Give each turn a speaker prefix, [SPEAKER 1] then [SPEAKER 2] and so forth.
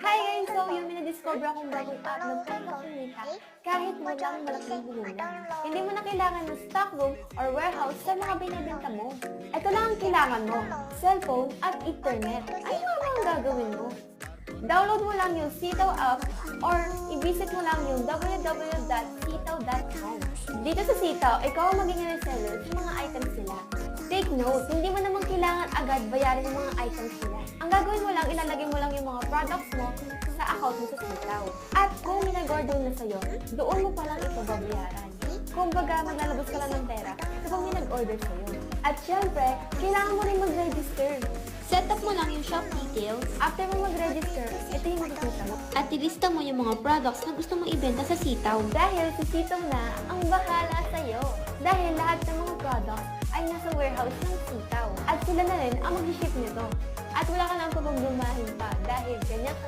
[SPEAKER 1] Hi guys! So, yung minadiscover akong bagong app ng pagkakumita kahit walang malaking hulugan. Hindi mo na kailangan ng stockroom or warehouse sa mga binibenta mo. Ito lang ang kailangan mo, cellphone at internet. Ano nga ba ang gagawin mo? Download mo lang yung Sitaw app or i-visit mo lang yung www.sitaw.com. Dito sa Sitaw, ikaw ang magiging reseller sa mga items nila. Take note, hindi mo naman kailangan agad bayarin yung mga items nila. Ang gagawin mo lang, ilalagay mo lang yung mga products mo sa account mo sa Sitaw. At kung minag-order na sa'yo, doon mo palang ito babayaran. Kung baga, maglalabas ka lang ng pera kapag may nag-order sa'yo. At syempre, kailangan mo rin mag-register. Set up mo lang yung shop details. After mo mag-register, ito yung makikita mo. At ilista mo yung mga products na gusto mong ibenta sa Sitaw. Dahil si Sitaw na ang bahala sa'yo. Dahil lahat ng mga products ay nasa warehouse ng Sitaw. At sila na rin ang mag-ship nito. At wala ka nang pagpaglumahin pa dahil ganyan